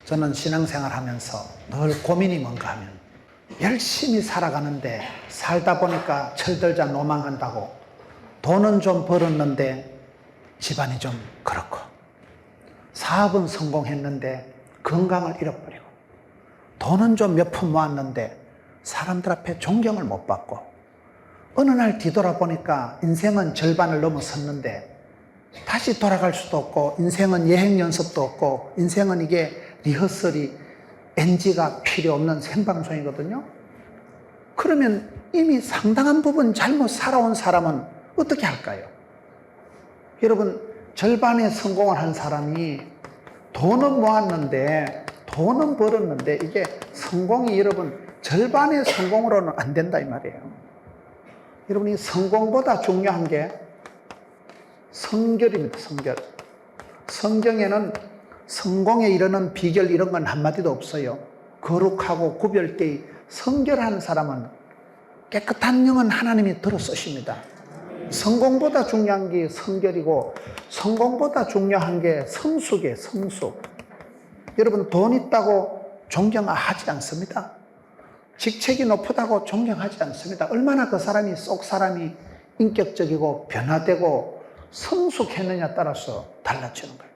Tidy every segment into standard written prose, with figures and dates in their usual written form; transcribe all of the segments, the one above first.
저는 신앙생활 하면서 늘 고민이 뭔가 하면 열심히 살아가는데 살다 보니까 철들자 노망한다고 돈은 좀 벌었는데 집안이 좀 그렇고 사업은 성공했는데 건강을 잃어버리고 돈은 좀 몇 푼 모았는데 사람들 앞에 존경을 못 받고 어느 날 뒤돌아보니까 인생은 절반을 넘어섰는데 다시 돌아갈 수도 없고 인생은 예행 연습도 없고 인생은 이게 리허설이 NG가 필요 없는 생방송이거든요. 그러면 이미 상당한 부분 잘못 살아온 사람은 어떻게 할까요? 여러분, 절반의 성공을 한 사람이 돈은 모았는데 돈은 벌었는데 이게 성공이 여러분 절반의 성공으로는 안 된다 이 말이에요. 여러분, 이 성공보다 중요한 게 성결입니다. 성결. 성경에는 성공에 이르는 비결 이런 건 한마디도 없어요. 거룩하고 구별되이 성결한 사람은 깨끗한 영은 하나님이 들어 쓰십니다. 성공보다 중요한 게 성결이고 성공보다 중요한 게 성숙이에요. 성숙. 여러분, 돈 있다고 존경하지 않습니다. 직책이 높다고 존경하지 않습니다. 얼마나 그 사람이 속 사람이 인격적이고 변화되고 성숙했느냐에 따라서 달라지는 거예요.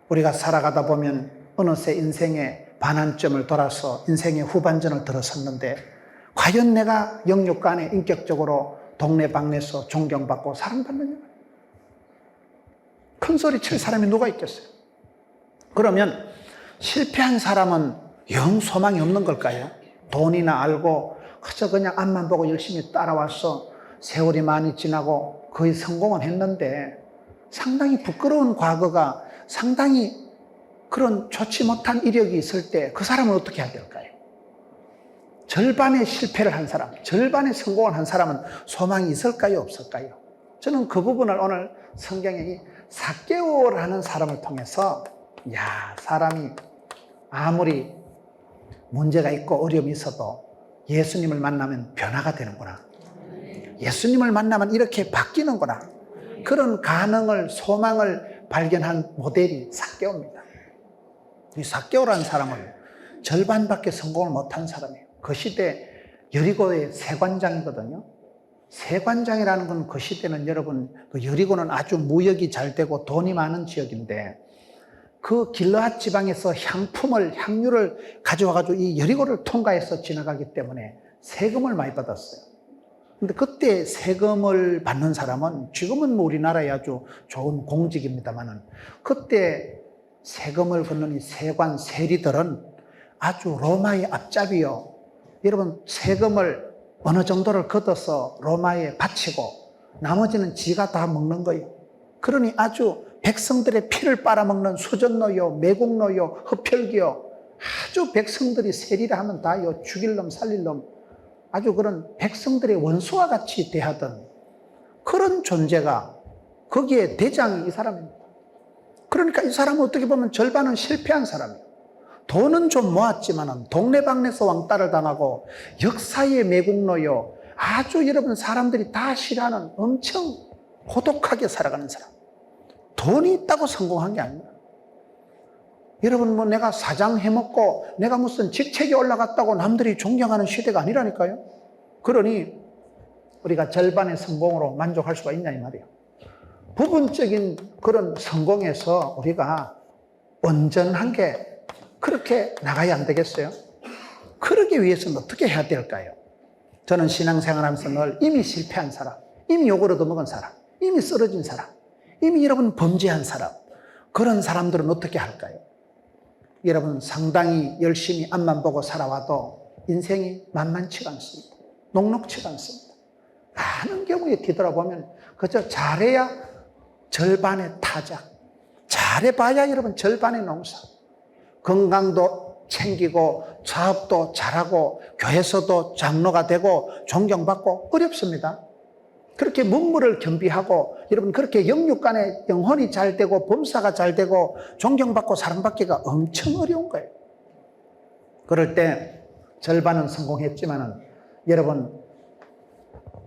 우리가 살아가다 보면 어느새 인생의 반환점을 돌아서 인생의 후반전을 들어섰는데 과연 내가 영육간에 인격적으로 동네방네에서 존경받고 사랑받느냐? 큰 소리 칠 사람이 누가 있겠어요? 그러면 실패한 사람은 영 소망이 없는 걸까요? 돈이나 알고 그저 그냥 앞만 보고 열심히 따라와서 세월이 많이 지나고 거의 성공은 했는데 상당히 부끄러운 과거가 상당히 그런 좋지 못한 이력이 있을 때 그 사람은 어떻게 해야 될까요? 절반의 실패를 한 사람, 절반의 성공을 한 사람은 소망이 있을까요? 없을까요? 저는 그 부분을 오늘 성경에 이 삭개오라는 사람을 통해서 사람이 아무리 문제가 있고 어려움이 있어도 예수님을 만나면 변화가 되는구나. 예수님을 만나면 이렇게 바뀌는구나. 그런 가능을, 소망을 발견한 모델이 삭개오입니다. 이 삭개오라는 사람은 절반밖에 성공을 못한 사람이에요. 그 시대 여리고의 세관장이거든요. 세관장이라는 건 그 시대는 여러분, 그 여리고는 아주 무역이 잘 되고 돈이 많은 지역인데 그 길르앗 지방에서 향유를 가져와가지고 이 여리고를 통과해서 지나가기 때문에 세금을 많이 받았어요. 근데 그때 세금을 받는 사람은 지금은 뭐 우리나라에 아주 좋은 공직입니다만은 그때 세금을 걷는 이 세관 세리들은 아주 로마의 앞잡이요. 여러분, 세금을 어느 정도를 걷어서 로마에 바치고 나머지는 지가 다 먹는 거예요. 그러니 아주 백성들의 피를 빨아먹는 수전노요, 매국노요, 흡혈귀요, 아주 백성들이 세리라 하면 다요, 죽일 놈, 살릴 놈, 아주 그런 백성들의 원수와 같이 대하던 그런 존재가 거기에 대장이 이 사람입니다. 그러니까 이 사람은 어떻게 보면 절반은 실패한 사람이에요. 돈은 좀 모았지만은 동네방네에서 왕따를 당하고 역사의 매국노요, 아주 여러분 사람들이 다 싫어하는 엄청 고독하게 살아가는 사람. 돈이 있다고 성공한 게 아닙니다. 여러분, 뭐 내가 사장 해먹고 내가 무슨 직책이 올라갔다고 남들이 존경하는 시대가 아니라니까요. 그러니 우리가 절반의 성공으로 만족할 수가 있냐 이 말이에요. 부분적인 그런 성공에서 우리가 온전한 게 그렇게 나가야 안 되겠어요? 그러기 위해서는 어떻게 해야 될까요? 저는 신앙생활하면서 늘 이미 실패한 사람, 이미 욕을 얻어먹은 사람, 이미 쓰러진 사람, 이미 여러분 범죄한 사람, 그런 사람들은 어떻게 할까요? 여러분, 상당히 열심히 앞만 보고 살아와도 인생이 만만치가 않습니다. 녹록치가 않습니다. 많은 경우에 뒤돌아보면 그저 잘해야 절반의 타작, 잘해봐야 여러분 절반의 농사, 건강도 챙기고 사업도 잘하고 교회에서도 장로가 되고 존경받고 어렵습니다. 그렇게 문무를 겸비하고 여러분 그렇게 영육간에 영혼이 잘 되고 범사가 잘 되고 존경받고 사랑받기가 엄청 어려운 거예요. 그럴 때 절반은 성공했지만은 여러분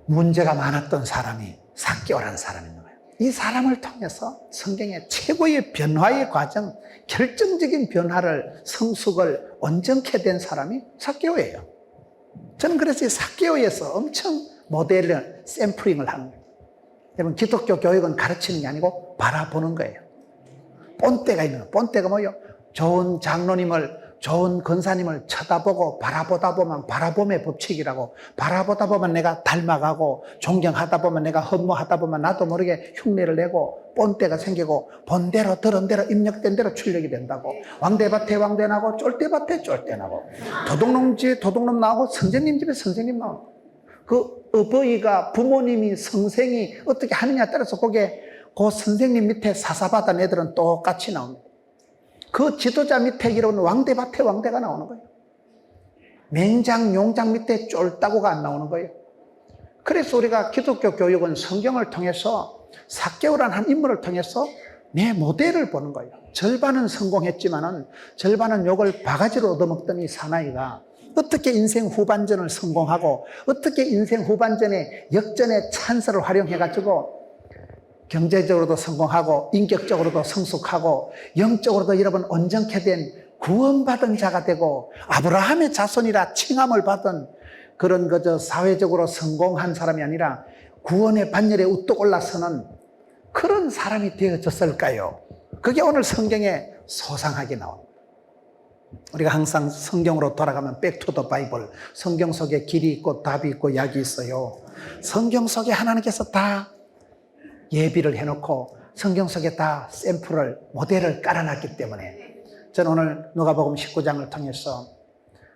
문제가 많았던 사람이 삭개오라는 사람이 있는 거예요. 이 사람을 통해서 성경의 최고의 변화의 과정, 결정적인 변화를, 성숙을 온전케 된 사람이 삭개오예요. 저는 그래서 이 삭개오에서 엄청 모델을, 샘플링을 하는 거예요. 여러분, 기독교 교육은 가르치는 게 아니고 바라보는 거예요. 본때가 있는 거예요. 본때가 뭐예요? 좋은 장로님을, 좋은 권사님을 쳐다보고 바라보다 보면 바라봄의 법칙이라고, 바라보다 보면 내가 닮아가고, 존경하다 보면 내가 흠모하다 보면 나도 모르게 흉내를 내고 본때가 생기고, 본 대로 들은 대로 입력된 대로 출력이 된다고. 왕대밭에 왕대 나고 쫄대밭에 쫄대 나고, 도둑놈 집에 도둑놈 나오고 선생님 집에 선생님 나오고. 그 어버이가, 부모님이, 성생이 어떻게 하느냐에 따라서 그게 그 선생님 밑에 사사받은 애들은 똑같이 나옵니다. 그 지도자 밑에 이르는 왕대밭에 왕대가 나오는 거예요. 맹장, 용장 밑에 쫄따구가 안 나오는 거예요. 그래서 우리가 기독교 교육은 성경을 통해서, 삭개오라는 한 인물을 통해서 내 모델을 보는 거예요. 절반은 성공했지만은 절반은 욕을 바가지로 얻어먹던 이 사나이가 어떻게 인생 후반전을 성공하고, 어떻게 인생 후반전에 역전의 찬스를 활용해가지고 경제적으로도 성공하고, 인격적으로도 성숙하고, 영적으로도 여러분 온전케 된 구원받은 자가 되고, 아브라함의 자손이라 칭함을 받은 그런 그저 사회적으로 성공한 사람이 아니라 구원의 반열에 우뚝 올라서는 그런 사람이 되어졌을까요? 그게 오늘 성경에 소상하게 나옵니다. 우리가 항상 성경으로 돌아가면 back to the Bible, 성경 속에 길이 있고 답이 있고 약이 있어요. 성경 속에 하나님께서 다 예비를 해놓고 성경 속에 다 샘플을, 모델을 깔아놨기 때문에 저는 오늘 누가복음 19장을 통해서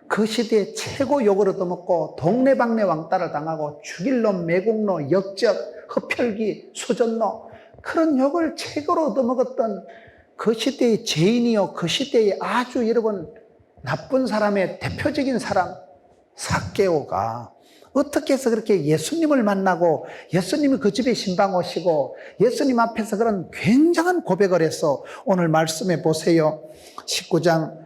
그 시대에 최고 욕을 얻어먹고 동네방네 왕따를 당하고 죽일 놈, 매국노, 역적, 흡혈귀, 수전노, 그런 욕을 최고로 얻어먹었던 그 시대의 죄인이요, 그 시대의 아주 여러분 나쁜 사람의 대표적인 사람 삭개오가 어떻게 해서 그렇게 예수님을 만나고, 예수님이 그 집에 신방 오시고 예수님 앞에서 그런 굉장한 고백을 해서, 오늘 말씀해 보세요. 19장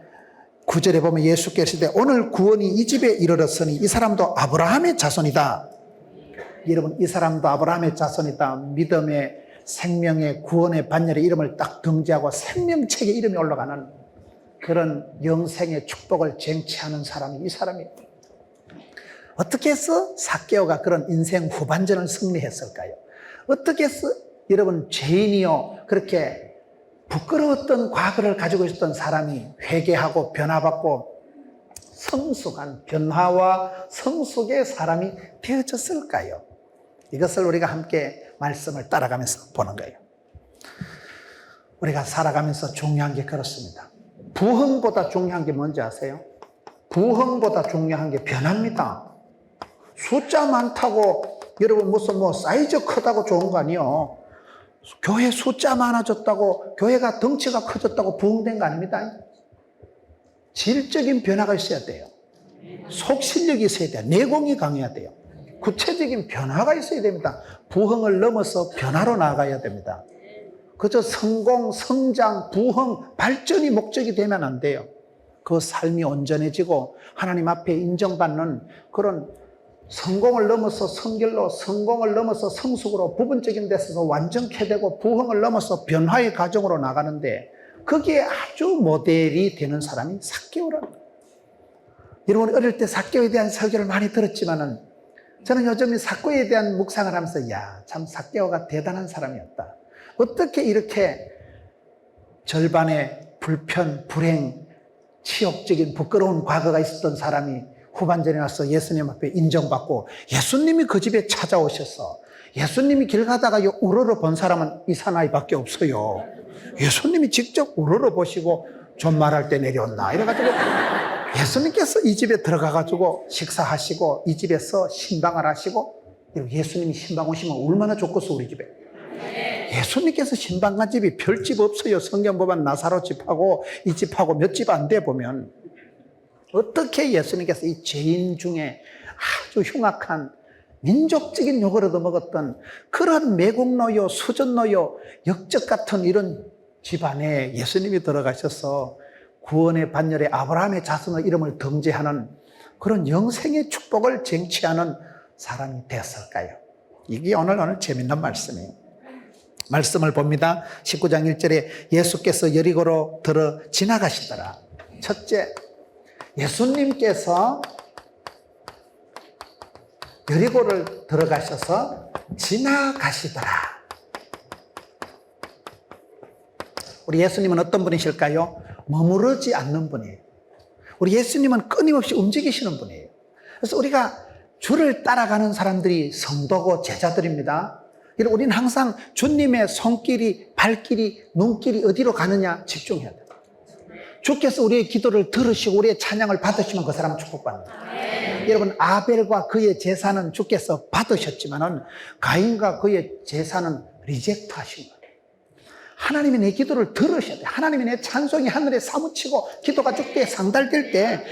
9절에 보면 예수께서 이르시되 오늘 구원이 이 집에 이르렀으니 이 사람도 아브라함의 자손이다. 여러분, 이 사람도 아브라함의 자손이다. 믿음의, 생명의, 구원의 반열에 이름을 딱 등재하고 생명책에 이름이 올라가는 그런 영생의 축복을 쟁취하는 사람이 이 사람이에요. 어떻게 해서 삭개오가 그런 인생 후반전을 승리했을까요? 어떻게 해서 여러분 죄인이요, 그렇게 부끄러웠던 과거를 가지고 있었던 사람이 회개하고 변화받고 성숙한, 변화와 성숙의 사람이 되어졌을까요? 이것을 우리가 함께 말씀을 따라가면서 보는 거예요. 우리가 살아가면서 중요한 게 그렇습니다. 부흥보다 중요한 게 뭔지 아세요? 부흥보다 중요한 게 변화입니다. 숫자 많다고 여러분 무슨 사이즈 크다고 좋은 거 아니에요. 교회 숫자 많아졌다고, 교회가 덩치가 커졌다고 부흥된 거 아닙니다. 질적인 변화가 있어야 돼요. 속실력이 있어야 돼요. 내공이 강해야 돼요. 구체적인 변화가 있어야 됩니다. 부흥을 넘어서 변화로 나아가야 됩니다. 그저 성공, 성장, 부흥, 발전이 목적이 되면 안 돼요. 그 삶이 온전해지고 하나님 앞에 인정받는 그런 성공을 넘어서 성결로, 성공을 넘어서 성숙으로, 부분적인 데서 완전케 되고 부흥을 넘어서 변화의 과정으로 나가는데, 거기에 아주 모델이 되는 사람이 삭개오라는 거예요. 여러분, 어릴 때 삭개오에 대한 설교를 많이 들었지만은 저는 요즘 이 삭개오에 대한 묵상을 하면서 참 삭개오가 대단한 사람이었다. 어떻게 이렇게 절반의 불편, 불행, 치욕적인 부끄러운 과거가 있었던 사람이 후반전에 와서 예수님 앞에 인정받고, 예수님이 그 집에 찾아오셔서 예수님이 길 가다가 우러러 본 사람은 이 사나이밖에 없어요. 예수님이 직접 우러러 보시고 좀 말할 때 내려온나 이래가지고 예수님께서 이 집에 들어가가지고 식사하시고 이 집에서 신방을 하시고, 예수님이 신방 오시면 얼마나 좋겠어 우리 집에. 예수님께서 신방 간 집이 별집 없어요. 성경 보면 나사로 집하고 이 집하고 몇 집 안 돼 보면. 어떻게 예수님께서 이 죄인 중에 아주 흉악한 민족적인 욕을 얻어먹었던 그런 매국노요, 수전노요, 역적 같은 이런 집안에 예수님이 들어가셔서 구원의 반열에 아브라함의 자손의 이름을 등재하는 그런 영생의 축복을 쟁취하는 사람이 되었을까요? 이게 오늘 재밌는 말씀이에요. 말씀을 봅니다. 19장 1절에 예수께서 여리고로 들어 지나가시더라. 첫째, 예수님께서 여리고를 들어가셔서 지나가시더라. 우리 예수님은 어떤 분이실까요? 머무르지 않는 분이에요. 우리 예수님은 끊임없이 움직이시는 분이에요. 그래서 우리가 주를 따라가는 사람들이 성도고 제자들입니다. 우리는 항상 주님의 손길이, 발길이, 눈길이 어디로 가느냐 집중해야 돼요. 주께서 우리의 기도를 들으시고 우리의 찬양을 받으시면 그 사람은 축복받는다. 여러분, 아벨과 그의 제사는 주께서 받으셨지만은 가인과 그의 제사는 리젝트 하신 거예요. 하나님이 내 기도를 들으셔야 돼요. 하나님이 내 찬송이 하늘에 사무치고 기도가 주께 상달될 때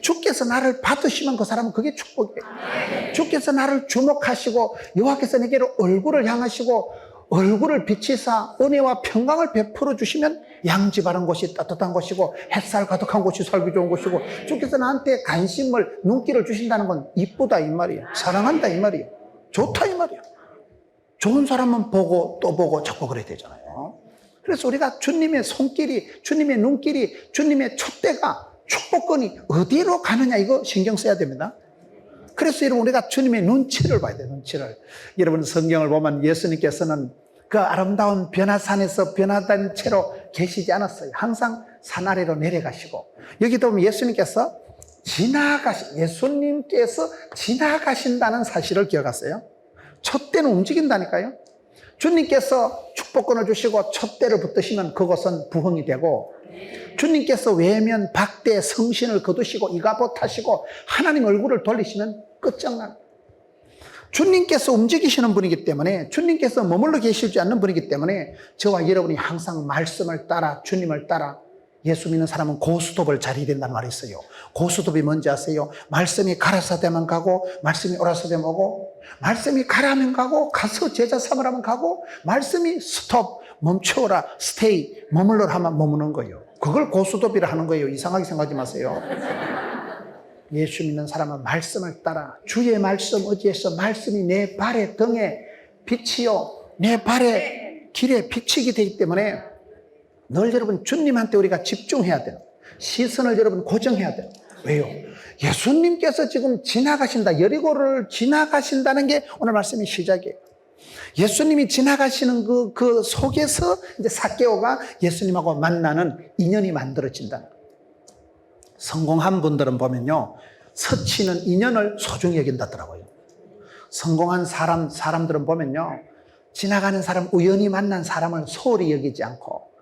주께서 나를 받으시면 그 사람은 그게 축복이에요. 주께서 나를 주목하시고 여호와께서 내게로 얼굴을 향하시고 얼굴을 비치사 은혜와 평강을 베풀어 주시면 양지 바른 곳이 따뜻한 곳이고 햇살 가득한 곳이 살기 좋은 곳이고 주께서 나한테 관심을 눈길을 주신다는 건 이쁘다 이 말이에요. 사랑한다 이 말이에요. 좋다 이 말이에요. 좋은 사람은 보고 또 보고 자꾸 그래야 되잖아요. 그래서 우리가 주님의 손길이, 주님의 눈길이, 주님의 촛대가, 축복권이 어디로 가느냐 이거 신경 써야 됩니다. 그래서 여러분 우리가 주님의 눈치를 봐야 돼요. 눈치를. 여러분 성경을 보면 예수님께서는 그 아름다운 변화산에서 변화된 채로 계시지 않았어요. 항상 산 아래로 내려가시고 여기도 보면 예수님께서 지나가신다는 사실을 기억하세요. 촛대는 움직인다니까요. 주님께서 축복권을 주시고 촛대를 붙드시면 그것은 부흥이 되고 주님께서 외면, 박대, 성신을 거두시고 이가봇 하시고 하나님 얼굴을 돌리시면 끝장납니다. 주님께서 움직이시는 분이기 때문에 주님께서 머물러 계시지 않는 분이기 때문에 저와 여러분이 항상 말씀을 따라 주님을 따라 예수 믿는 사람은 고스톱을 잘 된다는 말이 있어요. 고스톱이 뭔지 아세요? 말씀이 가라사대만 가고 말씀이 오라사대만 오고 말씀이 가라면 가고 가서 제자 삼으라면 가고 말씀이 스톱 멈춰라 스테이 머물러라 하면 머무는 거예요. 그걸 고스톱이라 하는 거예요. 이상하게 생각하지 마세요. 예수 믿는 사람은 말씀을 따라 주의 말씀 의지해서 말씀이 내 발의 등에 빛이요 내 발의 길에 비치게 되기 때문에 늘 여러분 주님한테 우리가 집중해야 돼요. 시선을 여러분 고정해야 돼요. 왜요? 예수님께서 지금 지나가신다. 여리고를 지나가신다는 게 오늘 말씀의 시작이에요. 예수님이 지나가시는 그 속에서 이제 삭개오가 예수님하고 만나는 인연이 만들어진다. 성공한 분들은 보면요. 서치는 인연을 소중히 여긴다더라고요. 성공한 사람들은 보면요. 지나가는 사람, 우연히 만난 사람을 소홀히 여기지 않고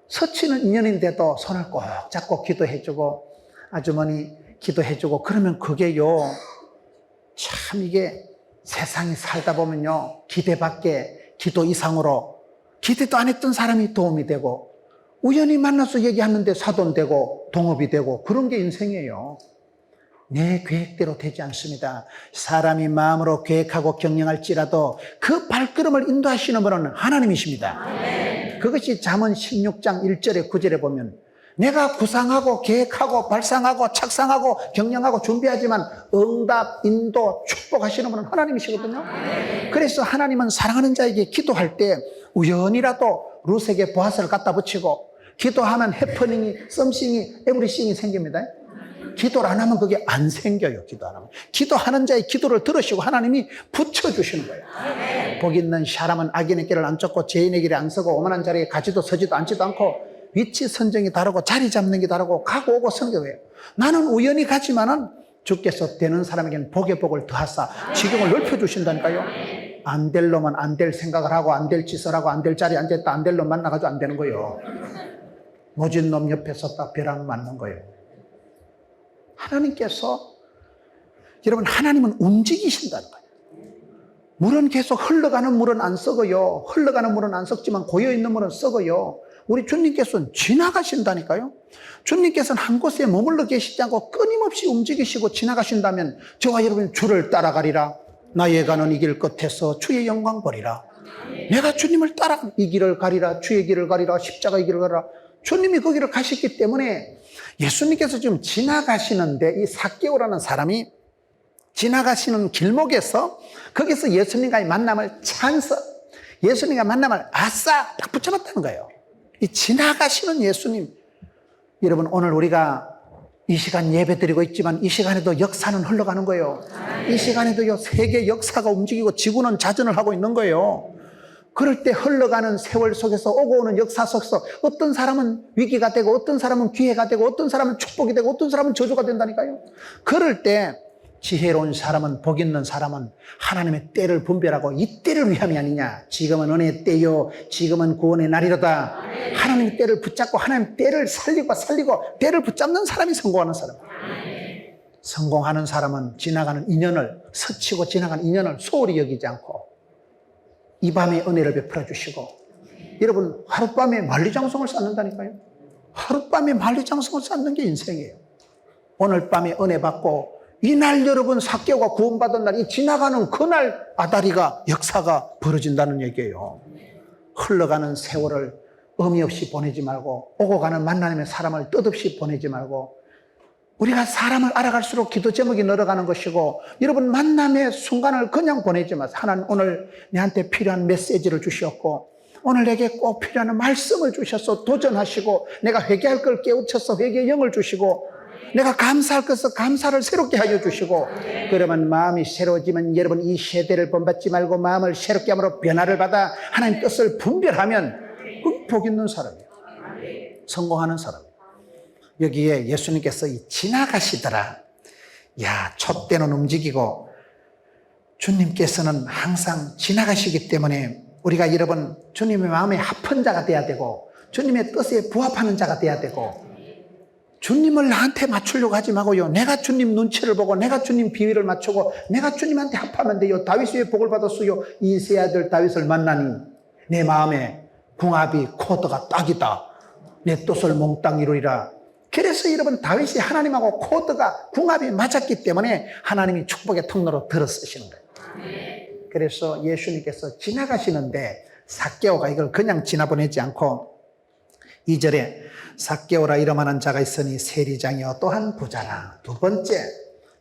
서치는 인연인데도 손을 꼭 잡고 기도해주고 아주머니 기도해주고 그러면 그게요. 참 이게 세상에 살다 보면요. 기대 밖에 기도 이상으로 기대도 안 했던 사람이 도움이 되고 우연히 만나서 얘기하는데 사돈되고 동업이 되고 그런 게 인생이에요. 내 계획대로 되지 않습니다. 사람이 마음으로 계획하고 경영할지라도 그 발걸음을 인도하시는 분은 하나님이십니다. 그것이 잠언 16장 1절에 9절에 보면 내가 구상하고 계획하고 발상하고 착상하고 경영하고 준비하지만 응답, 인도, 축복하시는 분은 하나님이시거든요. 그래서 하나님은 사랑하는 자에게 기도할 때 우연이라도 루색에 보아스를 갖다 붙이고 기도하면 해퍼닝이, 썸씽이, 에브리싱이 생깁니다. 기도를 안 하면 그게 안 생겨요. 기도 안 하면. 기도하는 자의 기도를 들으시고 하나님이 붙여주시는 거예요. 복 있는 사람은 악인의 길을 안 쫓고 죄인의 길에 안 서고 오만한 자리에 가지도 서지도 앉지도 않고 위치 선정이 다르고 자리 잡는 게 다르고 가고 오고 서는 게 왜요? 나는 우연히 가지만은 주께서 되는 사람에게는 복의 복을 더하사 지경을 넓혀주신다니까요. 안 될 놈은 안 될 생각을 하고 안 될 짓을 하고 안 될 자리에 앉아있다 안 될 놈 만나가지고 안 되는 거예요. 모진 놈 옆에 섰다 벼랑 맞는 거예요. 하나님께서 여러분 하나님은 움직이신다는 거예요. 물은 계속 흘러가는 물은 안 썩어요. 흘러가는 물은 안 썩지만 고여있는 물은 썩어요. 우리 주님께서는 지나가신다니까요. 주님께서는 한 곳에 머물러 계시지 않고 끊임없이 움직이시고 지나가신다면 저와 여러분이 주를 따라가리라. 나의 가는 이 길 끝에서 주의 영광 보리라. 내가 주님을 따라 이 길을 가리라. 주의 길을 가리라. 십자가의 길을 가리라. 주님이 그 길을 가셨기 때문에 예수님께서 지금 지나가시는데 이 삭개오라는 사람이 지나가시는 길목에서 거기서 예수님과의 만남을 찬스 예수님과 만나면 아싸 딱 붙잡았다는 거예요. 이 지나가시는 예수님. 여러분, 오늘 우리가 이 시간 예배 드리고 있지만 이 시간에도 역사는 흘러가는 거예요. 이 시간에도요, 세계 역사가 움직이고 지구는 자전을 하고 있는 거예요. 그럴 때 흘러가는 세월 속에서 오고 오는 역사 속에서 어떤 사람은 위기가 되고 어떤 사람은 기회가 되고 어떤 사람은 축복이 되고 어떤 사람은 저주가 된다니까요. 그럴 때 지혜로운 사람은, 복 있는 사람은 하나님의 때를 분별하고 이 때를 위함이 아니냐, 지금은 은혜의 때요, 지금은 구원의 날이로다. 하나님의 때를 붙잡고 하나님의 때를 살리고 때를 붙잡는 사람이 성공하는 사람. 성공하는 사람은 지나가는 인연을, 스치고 지나가는 인연을 소홀히 여기지 않고 이 밤에 은혜를 베풀어 주시고, 여러분, 하룻밤에 만리장성을 쌓는다니까요. 하룻밤에 만리장성을 쌓는 게 인생이에요. 오늘 밤에 은혜 받고 이날 여러분 삭개오가 구원받은 날, 이 지나가는 그날 아다리가 역사가 벌어진다는 얘기예요. 흘러가는 세월을 의미 없이 보내지 말고, 오고 가는 만남의 사람을 뜻없이 보내지 말고, 우리가 사람을 알아갈수록 기도 제목이 늘어가는 것이고, 여러분 만남의 순간을 그냥 보내지 마세요. 하나님 오늘 내한테 필요한 메시지를 주셨고, 오늘 내게 꼭 필요한 말씀을 주셔서 도전하시고, 내가 회개할 걸 깨우쳐서 회개의 영을 주시고, 내가 감사할 것을 감사를 새롭게 하여 주시고, 그러면 마음이 새로워지면 여러분 이 세대를 본받지 말고 마음을 새롭게 함으로 변화를 받아 하나님 뜻을 분별하면 그 복 있는 사람이에요. 성공하는 사람이에요. 여기에 예수님께서 지나가시더라. 야, 촛대는 움직이고 주님께서는 항상 지나가시기 때문에 우리가 여러분 주님의 마음에 합한 자가 돼야 되고, 주님의 뜻에 부합하는 자가 돼야 되고, 주님을 나한테 맞추려고 하지 말고요, 내가 주님 눈치를 보고 내가 주님 비위를 맞추고 내가 주님한테 합하면 돼요. 다윗이 왜 복을 받았어요? 이새의 아들 다윗을 만나니 내 마음에 궁합이 코드가 딱이다. 내 뜻을 몽땅 이루리라. 그래서 여러분 다윗이 하나님하고 코드가 궁합이 맞았기 때문에 하나님이 축복의 통로로 들어 쓰시는 거예요. 그래서 예수님께서 지나가시는데 삭개오가 이걸 그냥 지나보내지 않고 2절에 삭개오라 이름하는 자가 있으니 세리장이요 또한 부자라. 두 번째,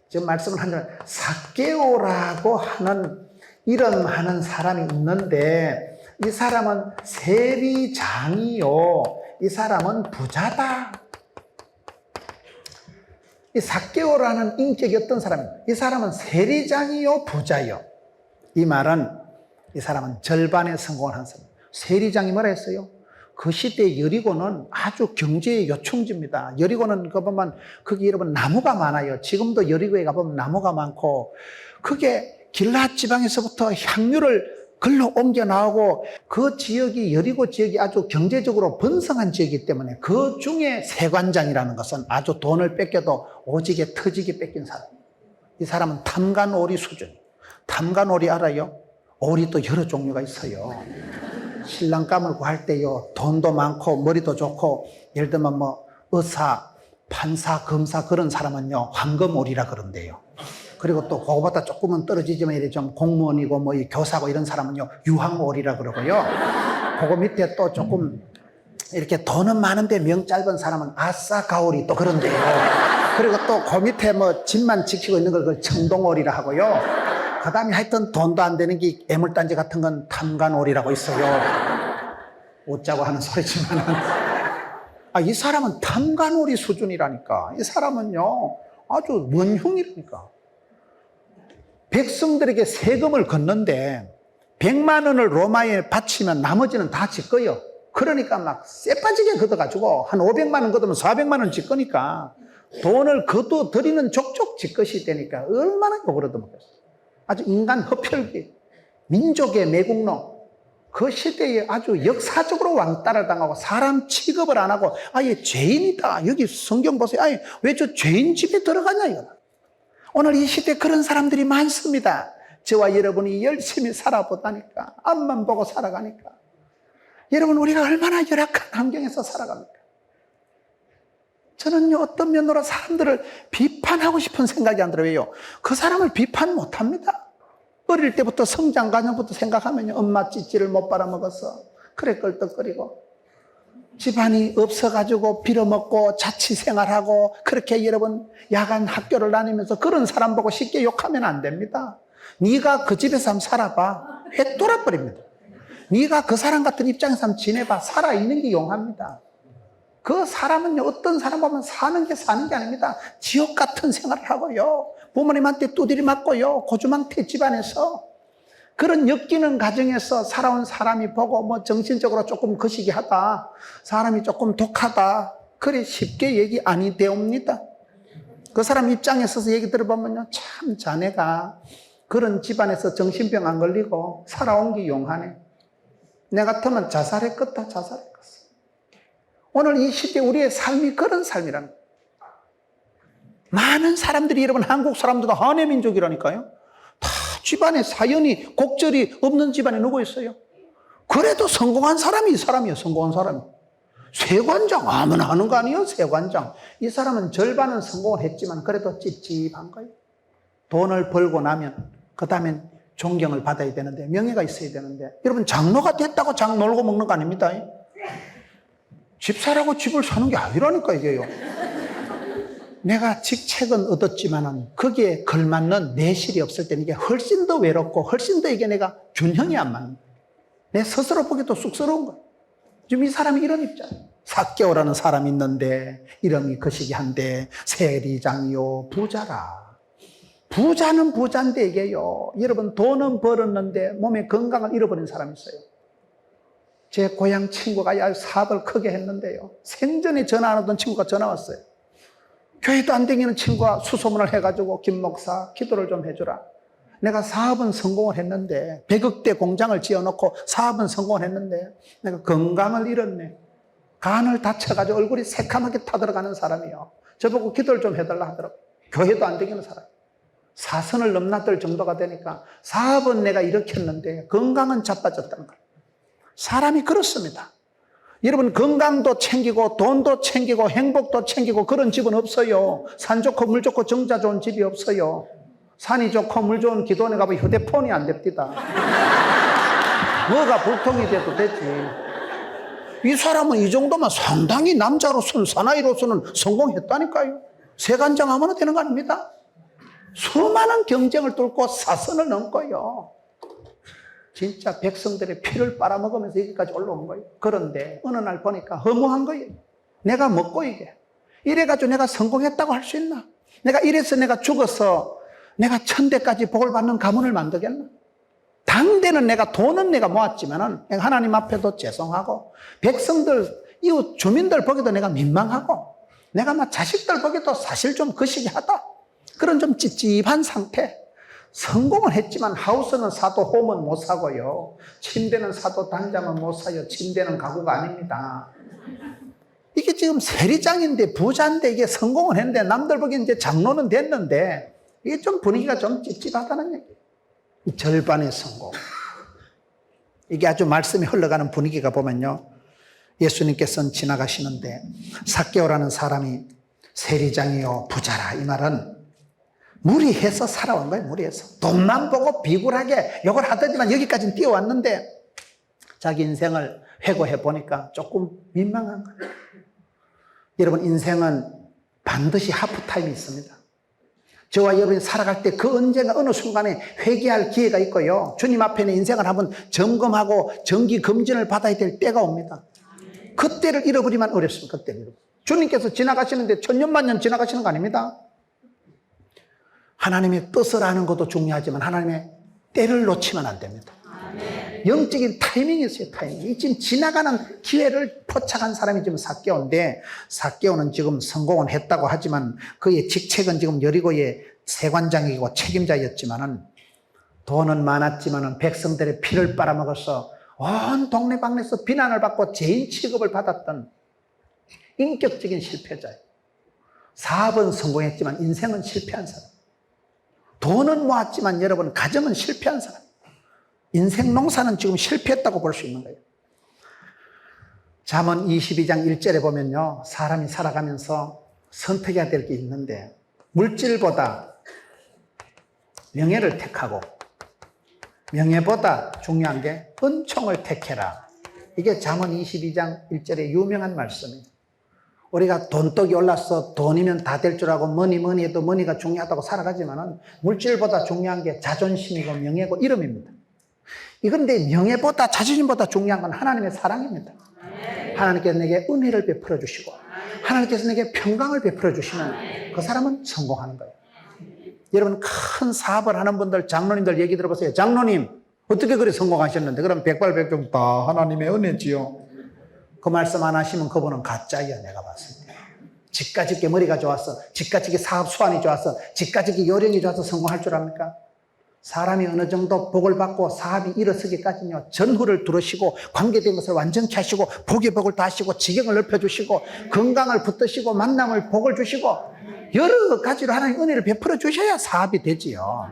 지금 말씀을 하는 삭개오라고 하는 이름하는 사람이 있는데, 이 사람은 세리장이요, 이 사람은 부자다. 이 삭개오라는 인격이 어떤 사람이에요? 이 사람은 세리장이요 부자요. 이 말은 이 사람은 절반의 성공을 한 사람. 세리장이 뭐라 했어요? 그 시대 여리고는 아주 경제의 요충지입니다. 여리고는 가보면 거기 여러분 나무가 많아요. 지금도 여리고에 가보면 나무가 많고, 그게 길앗 지방에서부터 향유를 글로 옮겨 나오고, 그 지역이 여리고 지역이 아주 경제적으로 번성한 지역이기 때문에 그 중에 세관장이라는 것은 아주 돈을 뺏겨도 오지게 터지게 뺏긴 사람. 이 사람은 탐관오리 수준. 탐관오리 알아요? 오리도 여러 종류가 있어요. 신랑감을 구할 때요, 돈도 많고 머리도 좋고, 예를 들면 뭐 의사, 판사, 검사 그런 사람은요 황금오리라 그런대요. 그리고 또 그거보다 조금은 떨어지지만 이렇게 좀 공무원이고 뭐 교사고 이런 사람은요 유황오리라 그러고요. 그거 밑에 또 조금 이렇게 돈은 많은데 명 짧은 사람은 아싸가오리 또 그런데요. 그리고 또 그 밑에 뭐 집만 지키고 있는 걸 청동오리라 하고요. 그 다음에 하여튼 돈도 안 되는 게 애물단지 같은 건 탐관오리라고 있어요. 웃자고 하는 소리지만 이 사람은 탐관오리 수준이라니까. 이 사람은요 아주 원흉이라니까. 백성들에게 세금을 걷는데 100만 원을 로마에 바치면 나머지는 다 지 거요. 그러니까 막 쎄빠지게 걷어가지고 한 500만 원 걷으면 400만 원 지 거니까 돈을 거둬들이는 족족 지 것이 되니까 얼마나 욕을 얻어먹겠어. 아주 인간 허펼기, 민족의 매국노, 그 시대에 아주 역사적으로 왕따를 당하고 사람 취급을 안 하고 아예 죄인이다. 여기 성경 보세요. 아예 왜 저 죄인 집에 들어가냐 이거. 오늘 이 시대에 그런 사람들이 많습니다. 저와 여러분이 열심히 살아보다니까, 앞만 보고 살아가니까. 여러분 우리가 얼마나 열악한 환경에서 살아갑니까? 저는요 어떤 면으로 사람들을 비판하고 싶은 생각이 안 들어요. 왜요? 그 사람을 비판 못합니다. 어릴 때부터 성장 과정부터 생각하면요, 엄마 찌찌를 못 빨아먹어서 그래 껄떡거리고, 집안이 없어가지고 빌어먹고 자취생활하고 그렇게 여러분 야간 학교를 다니면서 그런 사람 보고 쉽게 욕하면 안 됩니다. 네가 그 집에서 한번 살아봐. 해 돌아버립니다. 네가 그 사람 같은 입장에서 한번 지내봐. 살아있는 게 용합니다. 그 사람은요, 어떤 사람 보면 사는 게 아닙니다. 지옥 같은 생활을 하고요. 부모님한테 두드리 맞고요. 고주망태 집안에서 그런 엮이는 가정에서 살아온 사람이 보고 뭐 정신적으로 조금 거시기하다. 사람이 조금 독하다. 그래 쉽게 얘기 아니 되옵니다. 그 사람 입장에 서서 얘기 들어보면요. 참 자네가 그런 집안에서 정신병 안 걸리고 살아온 게 용하네. 내 같으면 자살했겠다. 자살했겠어. 오늘 이 시대 우리의 삶이 그런 삶이라는 거예요. 많은 사람들이 여러분 한국 사람들도 한해민족이라니까요. 다 집안에 사연이 곡절이 없는 집안에 누구 있어요? 그래도 성공한 사람이 이 사람이에요. 성공한 사람이. 세관장 아무나 하는 거 아니에요. 세관장. 이 사람은 절반은 성공을 했지만 그래도 찝찝한 거예요. 돈을 벌고 나면 그 다음엔 존경을 받아야 되는데 명예가 있어야 되는데 여러분 장로가 됐다고 장 놀고 먹는 거 아닙니다. 집 사라고 집을 사는 게 아니라니까 이게요. 내가 직책은 얻었지만은 거기에 걸맞는 내실이 없을 때는 이게 훨씬 더 외롭고 훨씬 더 이게 내가 균형이 안 맞는 거예요. 내 스스로 보기도 쑥스러운 거예요. 지금 이 사람이 이런 입장. 삭개오라는 사람이 있는데 이름이 거시기한데 세리장이요 부자라. 부자는 부자인데 이게요. 여러분 돈은 벌었는데 몸에 건강을 잃어버린 사람이 있어요. 제 고향 친구가 사업을 크게 했는데요. 생전에 전화 안 오던 친구가 전화 왔어요. 교회도 안 다니는 친구가 수소문을 해가지고 김 목사 기도를 좀 해주라. 내가 사업은 성공을 했는데 100억대 공장을 지어놓고 사업은 성공을 했는데 내가 건강을 잃었네. 간을 다쳐가지고 얼굴이 새카맣게 타들어가는 사람이요. 저보고 기도를 좀 해달라 하더라고요. 교회도 안 다니는 사람. 사선을 넘나들 정도가 되니까 사업은 내가 일으켰는데 건강은 자빠졌다는 거예요. 사람이 그렇습니다. 여러분 건강도 챙기고 돈도 챙기고 행복도 챙기고 그런 집은 없어요. 산 좋고 물 좋고 정자 좋은 집이 없어요. 산이 좋고 물 좋은 기도원에 가면 휴대폰이 안 됩니다. 뭐가 불통이 돼도 되지. 이 사람은 이 정도면 상당히 남자로서는 사나이로서는 성공했다니까요. 세간장 아무나 되는 거 아닙니다. 수많은 경쟁을 뚫고 사선을 넘고요. 진짜 백성들의 피를 빨아먹으면서 여기까지 올라온 거예요. 그런데 어느 날 보니까 허무한 거예요. 내가 먹고 이게. 이래가지고 내가 성공했다고 할 수 있나? 내가 이래서 내가 죽어서 내가 천대까지 복을 받는 가문을 만들겠나? 당대는 내가 돈은 내가 모았지만은 내가 하나님 앞에도 죄송하고 백성들, 이웃 주민들 보기도 내가 민망하고 내가 막 자식들 보기도 사실 좀 거시기하다. 그런 좀 찝찝한 상태. 성공은 했지만 하우스는 사도 홈은 못 사고요. 침대는 사도 단잠은 못 사요. 침대는 가구가 아닙니다. 이게 지금 세리장인데 부자인데 이게 성공을 했는데 남들 보기엔 이제 장로는 됐는데 이게 좀 분위기가 좀 찝찝하다는 얘기예요. 이 절반의 성공. 이게 아주 말씀이 흘러가는 분위기가 보면요. 예수님께서는 지나가시는데 삭개오라는 사람이 세리장이요 부자라. 이 말은 무리해서 살아온 거예요. 무리해서. 돈만 보고 비굴하게 욕을 하더니만 여기까지는 뛰어왔는데 자기 인생을 회고해 보니까 조금 민망한 거예요. 여러분 인생은 반드시 하프타임이 있습니다. 저와 여러분이 살아갈 때 그 언젠가 어느 순간에 회개할 기회가 있고요. 주님 앞에는 인생을 한번 점검하고 정기 검진을 받아야 될 때가 옵니다. 그때를 잃어버리면 어렵습니다. 그때를. 주님께서 지나가시는데 천년만년 지나가시는 거 아닙니다. 하나님의 뜻을 아는 것도 중요하지만 하나님의 때를 놓치면 안 됩니다. 영적인 타이밍이 있어요. 타이밍. 지금 지나가는 기회를 포착한 사람이 지금 삭개오인데 삭개오는 지금 성공은 했다고 하지만 그의 직책은 지금 여리고의 세관장이고 책임자였지만은 돈은 많았지만은 백성들의 피를 빨아먹어서 온 동네방네에서 비난을 받고 죄인 취급을 받았던 인격적인 실패자예요. 사업은 성공했지만 인생은 실패한 사람. 돈은 모았지만 여러분 가정은 실패한 사람. 인생 농사는 지금 실패했다고 볼 수 있는 거예요. 잠언 22장 1절에 보면요. 사람이 살아가면서 선택해야 될 게 있는데 물질보다 명예를 택하고 명예보다 중요한 게 은총을 택해라. 이게 잠언 22장 1절의 유명한 말씀이에요. 우리가 돈독이 올라서 돈이면 다 될 줄 알고 뭐니 해도 머니가 중요하다고 살아가지만은 물질보다 중요한 게 자존심이고 명예고 이름입니다. 그런데 명예보다 자존심보다 중요한 건 하나님의 사랑입니다. 하나님께서 내게 은혜를 베풀어 주시고 하나님께서 내게 평강을 베풀어 주시면 그 사람은 성공하는 거예요. 여러분, 큰 사업을 하는 분들, 장로님들 얘기 들어보세요. 장로님 어떻게 그래 성공하셨는데? 그럼 백발백중 다 하나님의 은혜지요. 그 말씀 안 하시면 그분은 가짜예요. 내가 봤을 때. 집가짓게 머리가 좋았어, 집가짓게 사업 수완이 좋았어, 집가짓게 요령이 좋아서 성공할 줄 압니까? 사람이 어느 정도 복을 받고 사업이 일어서기까지는요, 전후를 두르시고 관계된 것을 완전히 하시고 복의 복을 다하시고 지경을 넓혀주시고 건강을 붙드시고 만남을 복을 주시고 여러 가지로 하나님 은혜를 베풀어 주셔야 사업이 되지요.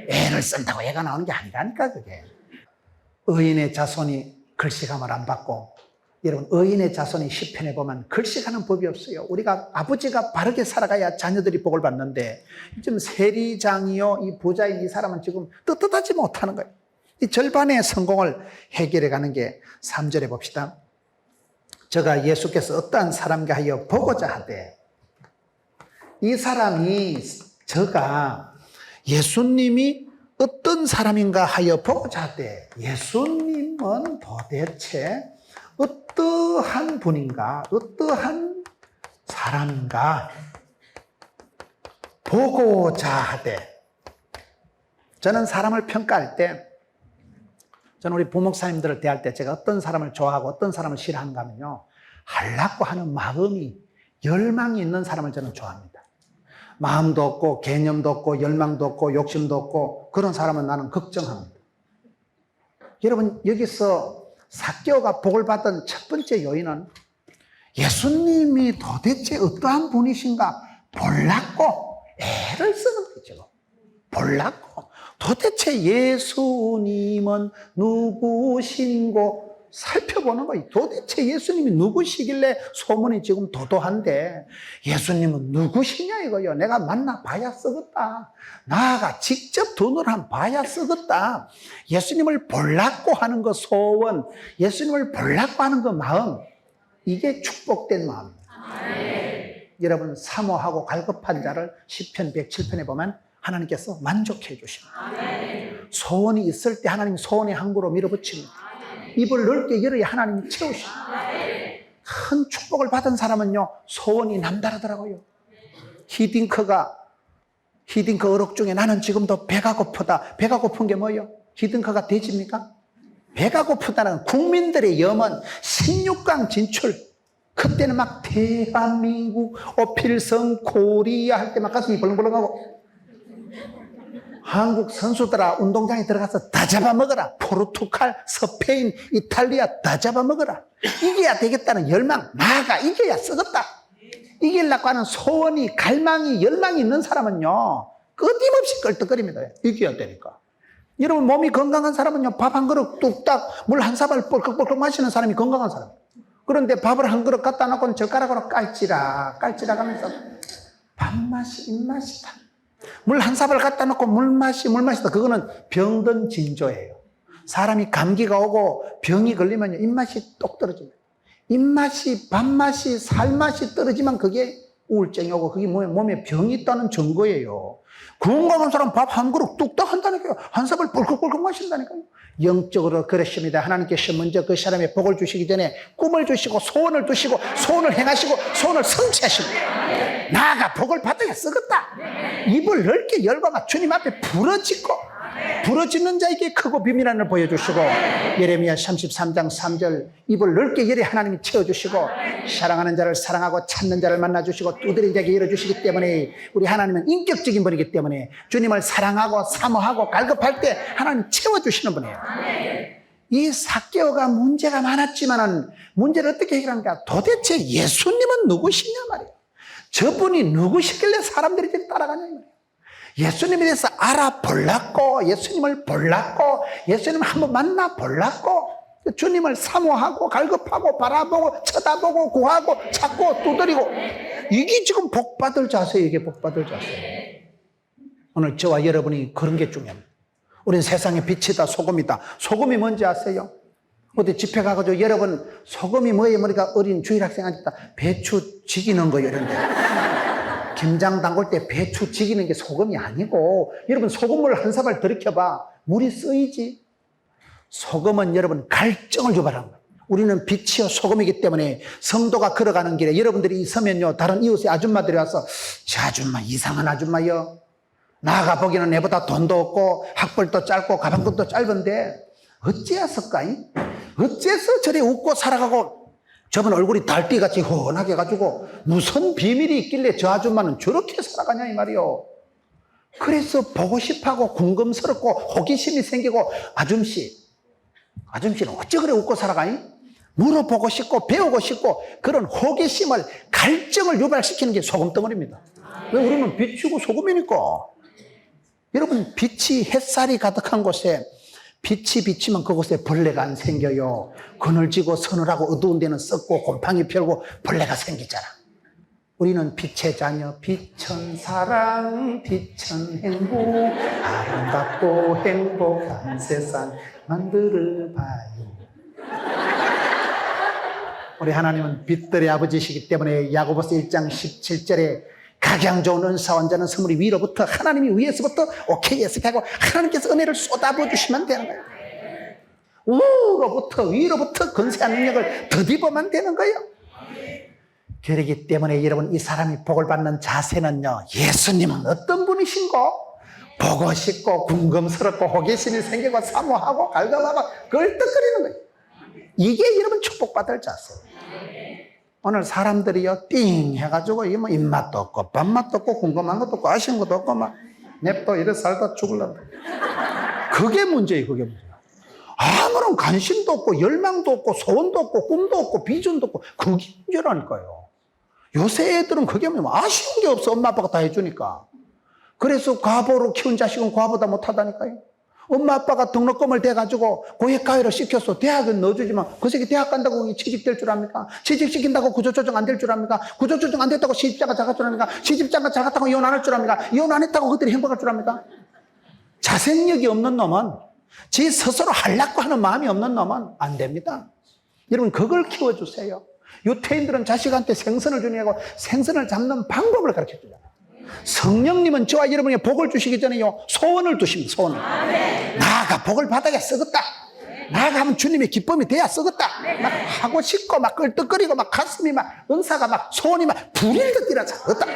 애를 쓴다고 애가 나오는 게 아니라니까. 그게 의인의 자손이 글씨감을 안 받고, 여러분, 의인의 자손이 시편에 보면 글씨가는 법이 없어요. 우리가 아버지가 바르게 살아가야 자녀들이 복을 받는데 지금 세리장이요, 이 부자인 이 사람은 지금 떳떳하지 못하는 거예요. 이 절반의 성공을 해결해 가는 게 3절에 봅시다. 저가 예수께서 어떠한 사람과 하여 보고자 하되, 이 사람이, 저가 예수님이 어떤 사람인가 하여 보고자 하되, 예수님은 도대체 어떠한 분인가, 어떠한 사람인가 보고자 하되. 저는 사람을 평가할 때, 저는 우리 부목사님들을 대할 때 제가 어떤 사람을 좋아하고 어떤 사람을 싫어하는가 하면요, 하려고 하는 마음이, 열망이 있는 사람을 저는 좋아합니다. 마음도 없고 개념도 없고 열망도 없고 욕심도 없고 그런 사람은 나는 걱정합니다. 여러분, 여기서 삭개오가 복을 받은 첫 번째 요인은 예수님이 도대체 어떠한 분이신가 몰랐고 애를 쓰는 거죠. 몰랐고 도대체 예수님은 누구신고 살펴보는 거예요. 도대체 예수님이 누구시길래 소문이 지금 도도한데 예수님은 누구시냐 이거요. 내가 만나봐야 쓰겠다. 나아가 직접 눈으로 한번 봐야 쓰겠다. 예수님을 보려고 하는 그 소원, 예수님을 보려고 하는 그 마음, 이게 축복된 마음입니다. 여러분, 사모하고 갈급한 자를 시편 107편에 보면 하나님께서 만족해 주십니다. 소원이 있을 때 하나님 소원의 항구로 밀어붙입니다. 입을 넓게 열어야 하나님이 채우십니다. 큰 축복을 받은 사람은요, 소원이 남다르더라고요. 히딩크 어록 중에 나는 지금도 배가 고프다. 배가 고픈 게 뭐예요? 히딩크가 돼지입니까? 배가 고프다는 국민들의 염원, 16강 진출. 그때는 막 대한민국, 오필성, 코리아 할 때 막 가슴이 벌렁벌렁하고, 한국 선수들아 운동장에 들어가서 다 잡아먹어라. 포르투갈, 스페인, 이탈리아 다 잡아먹어라. 이겨야 되겠다는 열망, 나아가 이겨야 쓰겠다. 이기려고 하는 소원이, 갈망이, 열망이 있는 사람은요, 끊임없이 껄떡거립니다. 이겨야 되니까. 여러분, 몸이 건강한 사람은요, 밥 한 그릇 뚝딱 물 한 사발 뻘컥뻘컥 마시는 사람이 건강한 사람이에요. 그런데 밥을 한 그릇 갖다 놓고는 젓가락으로 깔찌라 하면서 밥맛이 입맛이다. 물 한 사발 갖다 놓고 물맛이다. 그거는 병든 징조예요. 사람이 감기가 오고 병이 걸리면 입맛이 똑 떨어집니다. 입맛이, 밥맛이, 살맛이 떨어지면 그게 우울증이 오고 그게 몸에 병이 있다는 증거예요. 건강한 사람 밥 한 그릇 뚝딱 한다니까요. 한 사발 뻘컥뻘컥 마신다니까요. 영적으로 그렇습니다. 하나님께서 먼저 그 사람의 복을 주시기 전에 꿈을 주시고 소원을 두시고 소원을 행하시고 소원을 성취하십니다. 나아가 복을 받아야 쓰겠다. 입을 넓게 열고 막 주님 앞에 부러지고, 부러지는 자에게 크고 비밀한 을 보여주시고, 예레미야 33장 3절 입을 넓게 열어 하나님이 채워주시고, 사랑하는 자를 사랑하고 찾는 자를 만나주시고 두드린 자에게 열어주시기 때문에, 우리 하나님은 인격적인 분이기 때문에 주님을 사랑하고 사모하고 갈급할 때 하나님 채워주시는 분이에요. 이 삭개오가 문제가 많았지만은 문제를 어떻게 해결하는가? 도대체 예수님은 누구시냐 말이에요. 저분이 누구시길래 사람들이 지금 따라가냐 말이에요. 예수님에 대해서 알아보려고, 예수님을 보려고, 예수님을 한번 만나보려고, 주님을 사모하고 갈급하고 바라보고 쳐다보고 구하고 찾고 두드리고, 이게 지금 복받을 자세예요. 이게 복받을 자세예요. 오늘 저와 여러분이 그런 게 중요합니다. 우리는 세상의 빛이다, 소금이다. 소금이 뭔지 아세요? 어디 집회 가가지고 여러분 소금이 뭐예요? 머리가 어린 주일학생 앉았다. 배추 지기는 거예요, 이런데. 김장 담글 때 배추 지기는 게 소금이 아니고, 여러분 소금물 한 사발 들이켜봐. 물이 쓰이지. 소금은 여러분 갈증을 유발하는 거예요. 우리는 빛이요 소금이기 때문에 성도가 걸어가는 길에 여러분들이 있으면요, 다른 이웃의 아줌마들이 와서 저 아줌마 이상한 아줌마요, 나가 보기에는 내보다 돈도 없고 학벌도 짧고 가방끈도 짧은데 어찌했을까? 어째서 저리 웃고 살아가고 저분 얼굴이 달띠같이 훤하게 가지고 무슨 비밀이 있길래 저 아줌마는 저렇게 살아가냐 이 말이요. 그래서 보고 싶하고 궁금스럽고 호기심이 생기고 아줌씨는 어찌 그래 웃고 살아가니? 물어보고 싶고 배우고 싶고 그런 호기심을 갈증을 유발시키는 게 소금덩어리입니다. 왜? 우리는 빛이고 소금이니까. 여러분, 빛이 햇살이 가득한 곳에 빛이 비치면 그곳에 벌레가 안 생겨요. 그늘지고 서늘하고 어두운 데는 썩고 곰팡이 펴고 벌레가 생기잖아. 우리는 빛의 자녀, 빛은 사랑, 빛은 행복, 아름답고 행복한 세상 만들어봐요. 우리 하나님은 빛들의 아버지시기 때문에 야고보서 1장 17절에 각양 좋은 은사와 자는 선물이 위로부터, 하나님이 위에서부터 오케이에서 하고 하나님께서 은혜를 쏟아부어 주시면 되는 거예요. 위로부터 건세한 능력을 더입으면 되는 거예요. 그렇기 때문에 여러분, 이 사람이 복을 받는 자세는요, 예수님은 어떤 분이신고? 보고 싶고 궁금스럽고 호기심이 생기고 사모하고 갈급하고 걸떡거리는 거예요. 이게 여러분 축복받을 자세. 오늘 사람들이요, 띵 해가지고 이게 뭐 입맛도 없고 밥맛도 없고 궁금한 것도 없고 아쉬운 것도 없고 막 냅둬 이래 살다 죽을란다. 그게 문제예요. 그게 문제예요. 아무런 관심도 없고 열망도 없고 소원도 없고 꿈도 없고 비전도 없고 그게 문제라니까요. 요새 애들은 그게 뭐 아쉬운 게 없어. 엄마 아빠가 다 해주니까. 그래서 과부로 키운 자식은 과부보다 못하다니까요. 엄마 아빠가 등록금을 대가지고 고액가회를 시켰어. 대학은 넣어주지만 그 새끼 대학 간다고 취직될 줄 압니까? 취직시킨다고 구조조정 안 될 줄 압니까? 구조조정 안 됐다고 시집자가 작을 줄 압니까? 시집자가 작았다고 이혼 안 할 줄 압니까? 이혼 안 했다고 그들이 행복할 줄 압니까? 자생력이 없는 놈은, 지 스스로 하려고 하는 마음이 없는 놈은 안 됩니다. 여러분, 그걸 키워주세요. 유태인들은 자식한테 생선을 주냐고 생선을 잡는 방법을 가르쳐 주잖아요. 성령님은 저와 여러분에게 복을 주시기 전에요, 소원을 두십니다. 소원을. 나아가 복을 받아야 쓰겠다. 나아가 하면 주님의 기쁨이 돼야 쓰겠다. 막 하고 싶고 막 끌떡거리고 막 가슴이 막 은사가 막 소원이 막 불일듯 일어서 쓰겠다.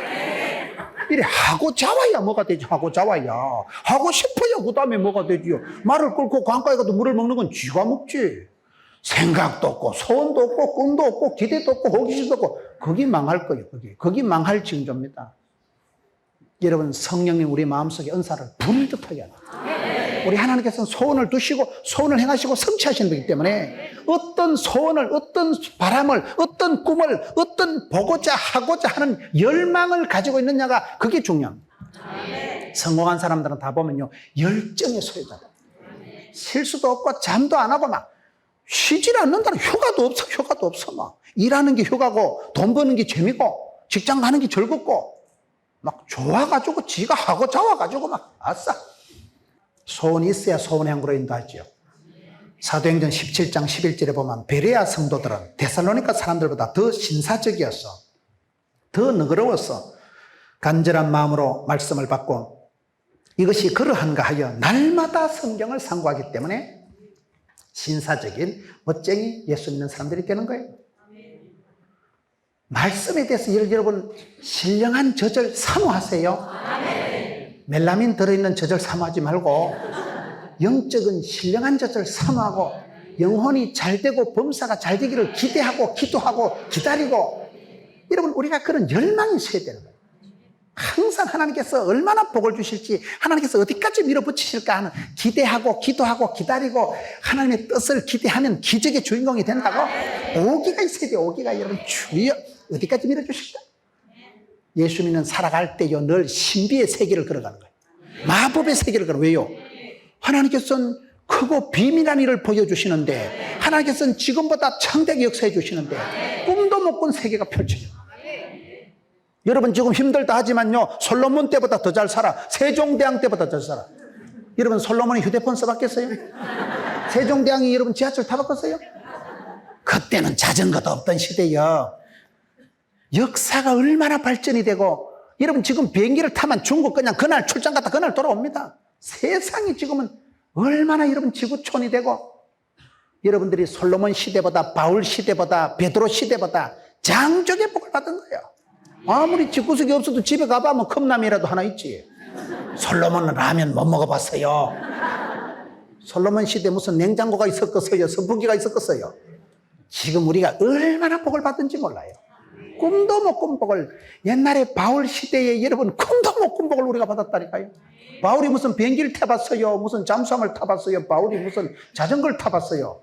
이래 하고 자와야 뭐가 되지. 하고 자와야 하고 싶어야 그 다음에 뭐가 되지요. 말을 끌고 강가에 가도 물을 먹는 건 쥐가 먹지. 생각도 없고 소원도 없고 꿈도 없고 기대도 없고 호기심도 없고 거기 망할 거예요. 거기 망할 징조입니다. 여러분, 성령님 우리 마음속에 은사를 불듯하게 하라. 우리 하나님께서는 소원을 두시고 소원을 행하시고 성취하시는 분이기 때문에 어떤 소원을, 어떤 바람을, 어떤 꿈을, 어떤 보고자 하고자 하는 열망을 가지고 있느냐가 그게 중요합니다. 성공한 사람들은 다 보면요, 열정의 소유자다. 실수도 없고 잠도 안 하고 막 쉬질 않는다는, 휴가도 없어. 막 일하는 게 휴가고 돈 버는 게 재미고 직장 가는 게 즐겁고 막 좋아가지고 지가 하고 자와가지고 막 아싸. 소원이 있어야 소원의 행보로 인도하죠. 사도행전 17장 11절에 보면 베레아 성도들은 데살로니가 사람들보다 더 신사적이었어. 더 너그러웠어. 간절한 마음으로 말씀을 받고 이것이 그러한가 하여 날마다 성경을 상고하기 때문에 신사적인 멋쟁이 예수 믿는 사람들이 되는 거예요. 말씀에 대해서 여러분 신령한 저절 사모하세요. 멜라민 들어있는 저절 사모하지 말고 영적인 신령한 저절 사모하고 영혼이 잘 되고 범사가 잘 되기를 기대하고 기도하고 기다리고, 여러분 우리가 그런 열망이 있어야 되는 거예요. 항상 하나님께서 얼마나 복을 주실지, 하나님께서 어디까지 밀어붙이실까 하는 기대하고 기도하고 기다리고 하나님의 뜻을 기대하면 기적의 주인공이 된다고. 오기가 있어야 돼요. 오기가. 여러분, 주여 어디까지 밀어주실까? 예수 믿는 살아갈 때요, 늘 신비의 세계를 걸어가는 거예요. 마법의 세계를 걸어. 왜요? 하나님께서는 크고 비밀한 일을 보여주시는데, 하나님께서는 지금보다 창대하게 역사해 주시는데 꿈도 못 꾼 세계가 펼쳐져요. 여러분 지금 힘들다 하지만요, 솔로몬 때보다 더 잘 살아. 세종대왕 때보다 더 살아. 여러분 솔로몬이 휴대폰 써봤겠어요? 세종대왕이 여러분 지하철 타봤겠어요? 그때는 자전거도 없던 시대요. 역사가 얼마나 발전이 되고, 여러분 지금 비행기를 타면 중국 그냥 그날 출장 갔다 그날 돌아옵니다. 세상이 지금은 얼마나 여러분 지구촌이 되고 여러분들이 솔로몬 시대보다, 바울 시대보다, 베드로 시대보다 장족의 복을 받은 거예요. 아무리 집구석이 없어도 집에 가봐면 컵라면이라도 하나 있지. 솔로몬은 라면 못 먹어봤어요. 솔로몬 시대 무슨 냉장고가 있었겠어요? 선풍기가 있었겠어요? 지금 우리가 얼마나 복을 받은지 몰라요. 꿈도 못 꾼 복을, 옛날에 바울 시대에 여러분 꿈도 못 꾼 복을 우리가 받았다니까요. 바울이 무슨 비행기를 타봤어요? 무슨 잠수함을 타봤어요? 바울이 무슨 자전거를 타봤어요?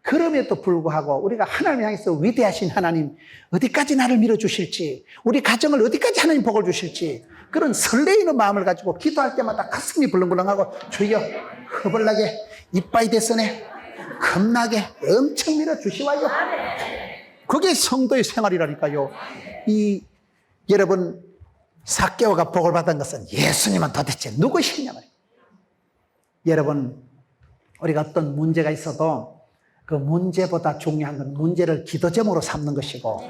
그럼에도 불구하고 우리가 하나님을 향해서 위대하신 하나님, 어디까지 나를 밀어주실지, 우리 가정을 어디까지 하나님 복을 주실지, 그런 설레이는 마음을 가지고 기도할 때마다 가슴이 벌렁벌렁하고, 주여 허벌나게 이빠이 됐으네, 겁나게 엄청 밀어주시와요. 그게 성도의 생활이라니까요. 여러분, 삭개오가 복을 받은 것은 예수님은 도대체 누구시냐 말이에요. 여러분, 우리가 어떤 문제가 있어도 그 문제보다 중요한 건 문제를 기도 제목으로 삼는 것이고,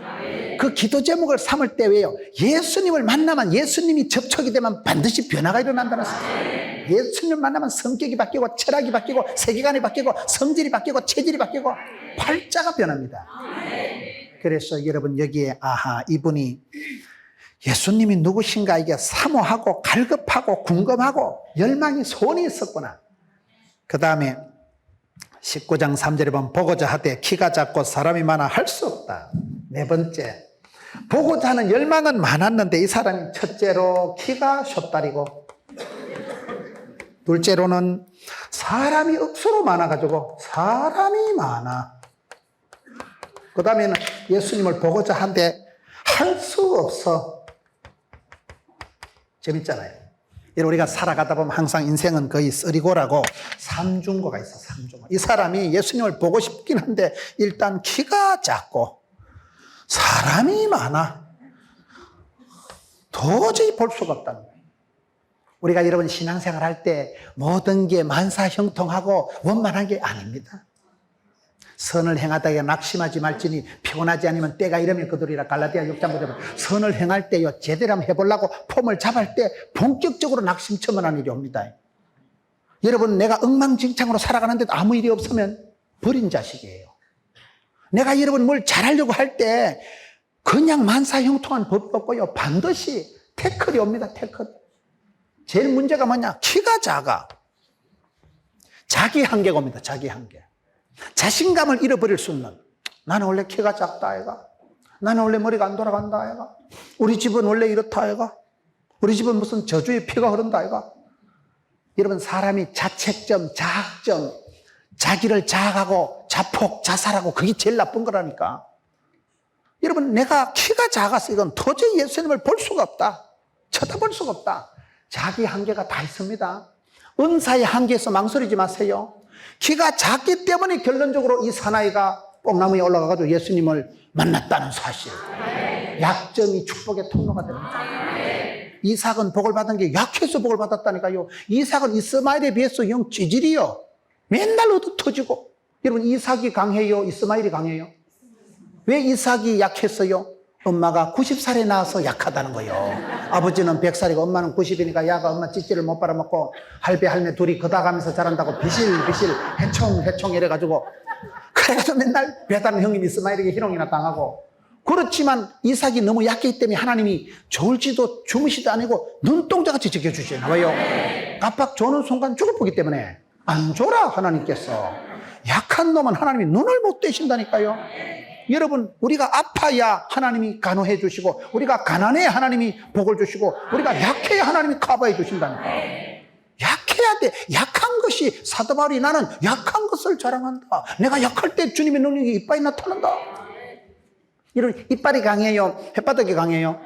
그 기도 제목을 삼을 때 왜요? 예수님을 만나면, 예수님이 접촉이 되면 반드시 변화가 일어난다는 사실. 예수님을 만나면 성격이 바뀌고, 철학이 바뀌고, 세계관이 바뀌고, 성질이 바뀌고, 체질이 바뀌고, 팔자가 변합니다. 그래서 여러분, 여기에 이분이 예수님이 누구신가 이게 사모하고 갈급하고 궁금하고 열망이, 소원이 있었구나. 그 다음에 19장 3절에 보면 보고자 하되 키가 작고 사람이 많아 할 수 없다. 네 번째, 보고자 하는 열망은 많았는데 이 사람이 첫째로 키가 숏다리고, 둘째로는 사람이 억수로 많아가지고 사람이 많아. 그 다음에는 예수님을 보고자 한데 할 수 없어. 재밌잖아요. 우리가 살아가다 보면 항상 인생은 거의 쓰리고라고 삼중고가 있어. 삼중고. 이 사람이 예수님을 보고 싶긴 한데 일단 키가 작고 사람이 많아. 도저히 볼 수가 없다는 거예요. 우리가 여러분 신앙생활 할 때 모든 게 만사형통하고 원만한 게 아닙니다. 선을 행하다가 낙심하지 말지니 피곤하지 않으면 때가 이르면 그들이라. 갈라디아 6장 9절. 선을 행할 때요, 제대로 한번 해보려고 폼을 잡을 때 본격적으로 낙심처만한 일이 옵니다. 여러분, 내가 엉망진창으로 살아가는데도 아무 일이 없으면 버린 자식이에요. 내가 여러분 뭘 잘하려고 할 때 그냥 만사형통한 법도 없고요, 반드시 태클이 옵니다. 태클. 제일 문제가 뭐냐? 키가 작아. 자기 한계가 옵니다. 자기 한계. 자신감을 잃어버릴 수 없는, 나는 원래 키가 작다 아이가, 나는 원래 머리가 안 돌아간다 아이가, 우리 집은 원래 이렇다 아이가, 우리 집은 무슨 저주의 피가 흐른다 아이가. 여러분, 사람이 자책점, 자학점, 자기를 자학하고 자폭, 자살하고, 그게 제일 나쁜 거라니까. 여러분, 내가 키가 작아서 이건 도저히 예수님을 볼 수가 없다, 쳐다볼 수가 없다. 자기 한계가 다 있습니다. 은사의 한계에서 망설이지 마세요. 키가 작기 때문에 결론적으로 이 사나이가 뽕나무에 올라가가지고 예수님을 만났다는 사실. 약점이 축복의 통로가 됩니다. 이삭은 복을 받은 게 약해서 복을 받았다니까요. 이삭은 이스마엘에 비해서 영 찌질이요. 맨날 얻어 터지고. 여러분, 이삭이 강해요? 이스마엘이 강해요? 왜 이삭이 약했어요? 엄마가 90살에 낳아서 약하다는 거예요. 아버지는 100살이고 엄마는 90이니까 야가 엄마 찌찌를 못 빨아먹고 할배 할매 둘이 걷어가면서 자란다고 비실비실 해총 이래가지고, 그래가지고 맨날 배다른 형님 이스마엘에게 희롱이나 당하고. 그렇지만 이삭이 너무 약했기 때문에 하나님이 졸지도 주무시도 아니고 눈동자같이 지켜주시나 봐요. 깜빡 조는 순간 죽을 보기 때문에 안 줘라 하나님께서. 약한 놈은 하나님이 눈을 못 떼신다니까요. 여러분, 우리가 아파야 하나님이 간호해 주시고, 우리가 가난해야 하나님이 복을 주시고, 우리가 약해야 하나님이 커버해 주신다니까. 약해야 돼. 약한 것이, 사도 바울이 나는 약한 것을 자랑한다. 내가 약할 때 주님의 능력이 이빨이 나타난다. 이런 이빨이 강해요? 햇바닥이 강해요?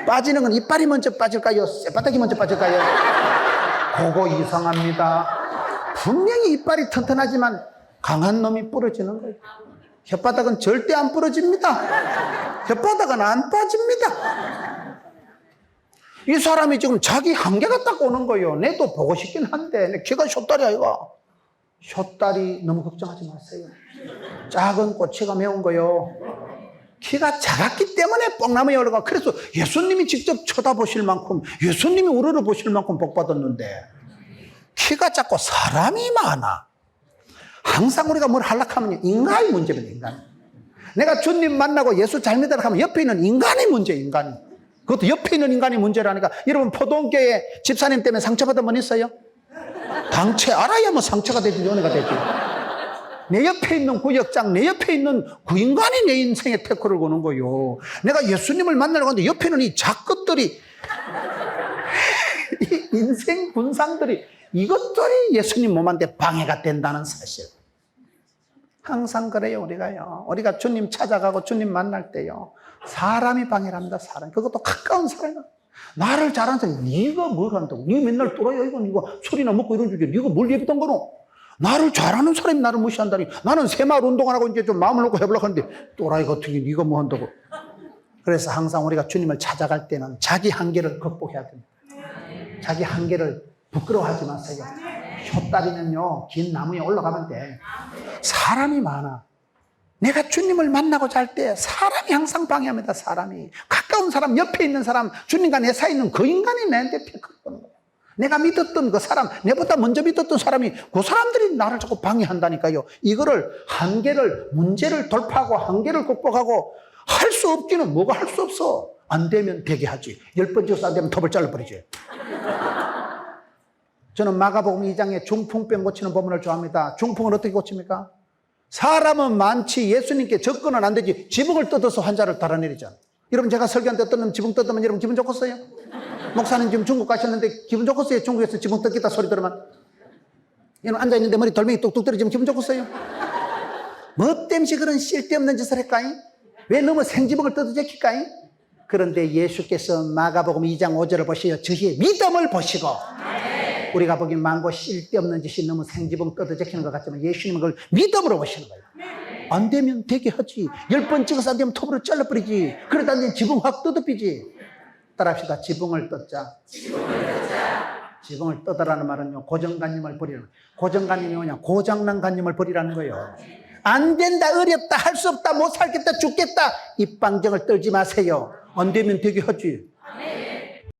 빠지는 건 이빨이 먼저 빠질까요? 쌔바닥이 먼저 빠질까요? 그거 이상합니다. 분명히 이빨이 튼튼하지만 강한 놈이 부러지는 거예요. 혓바닥은 절대 안 부러집니다. 혓바닥은 안 빠집니다. 이 사람이 지금 자기 한계가 딱 오는 거예요. 내도 보고 싶긴 한데, 내 키가 숏다리 아이가. 숏다리 너무 걱정하지 마세요. 작은 꼬치가 매운 거요. 키가 작았기 때문에 뽕나무에 올라가. 그래서 예수님이 직접 쳐다보실 만큼, 예수님이 우러러보실 만큼 복 받았는데, 키가 작고 사람이 많아. 항상 우리가 뭘 하려고 인간의 문제입니다, 인간. 내가 주님 만나고 예수 잘 믿으라 하면 옆에 있는 인간의 문제, 인간이. 그것도 옆에 있는 인간의 문제라니까. 여러분, 포동교회 집사님 때문에 상처받은 분 있어요? 당최 알아야 뭐 상처가 되지, 연애가 되지. 내 옆에 있는 구역장, 내 옆에 있는 그 인간이 내 인생에 태클을 거는 거요. 내가 예수님을 만나려고 하는데 옆에 있는 이 작것들이, 이 인생 분상들이, 이것들이 예수님 몸한테 방해가 된다는 사실. 항상 그래요, 우리가요. 우리가 주님 찾아가고 주님 만날 때요. 사람이 방해를 합니다, 사람. 그것도 가까운 사람. 나를 잘하는 사람, 네가 뭘 한다고? 네 맨날 또라이야, 이거 소리나 먹고 이런 주제. 네가 뭘 예비던 거노? 나를 잘하는 사람이 나를 무시한다니. 나는 새마을 운동을 하고 이제 좀 마음을 놓고 해보려고 하는데 또라이 같은 게 네가 뭐 한다고. 그래서 항상 우리가 주님을 찾아갈 때는 자기 한계를 극복해야 됩니다. 자기 한계를 부끄러워하지 마세요. 숏다리면요, 긴 나무에 올라가면 돼. 사람이 많아. 내가 주님을 만나고자 할 때 사람이 항상 방해합니다, 사람이. 가까운 사람, 옆에 있는 사람, 주님과 내 사이에 있는 그 인간이 나한테 피크하는 거예요. 내가 믿었던 그 사람, 내보다 먼저 믿었던 사람이 그 사람들이 나를 자꾸 방해한다니까요. 이거를 한계를, 문제를 돌파하고 한계를 극복하고 할 수 없기는 뭐가 할 수 없어. 안 되면 되게 하지. 10번 지어서 안 되면 톱을 잘라버리지. 저는 마가복음 2장에 중풍병 고치는 본문을 좋아합니다. 중풍을 어떻게 고칩니까? 사람은 많지 예수님께 접근은 안 되지. 지붕을 뜯어서 환자를 달아내리잖아. 여러분, 제가 설교한 때 어떤 놈 지붕 뜯으면 여러분 기분 좋겠어요? 목사님 지금 중국 가셨는데 기분 좋겠어요? 중국에서 지붕 뜯겠다 소리 들으면. 여러분, 앉아있는데 머리 돌멩이 뚝뚝 떨어지면 기분 좋겠어요? 뭐 때문에 그런 쓸데없는 짓을 할까잉? 왜 너무 생지붕을 뜯어제킬까잉? 그런데 예수께서 마가복음 2장 5절을 보시어 저희의 믿음을 보시고, 우리가 보기엔 많고 쓸데없는 짓이 너무 생지붕 뜯어제키는 것 같지만 예수님은 그걸 믿음으로 보시는 거예요. 안 되면 되게 하지. 10번 찍어서 안 되면 톱으로 잘라버리지. 그러다 안 되면 지붕 확 뜯어비지. 따라합시다. 지붕을 뜯자. 지붕을 뜯으라는 말은요, 고정관념을 버리라는 거예요. 고정관념이 뭐냐? 고장난 관념을 버리라는 거예요. 안 된다, 어렵다, 할 수 없다, 못 살겠다, 죽겠다, 입방정을 떨지 마세요. 안 되면 되게 하지.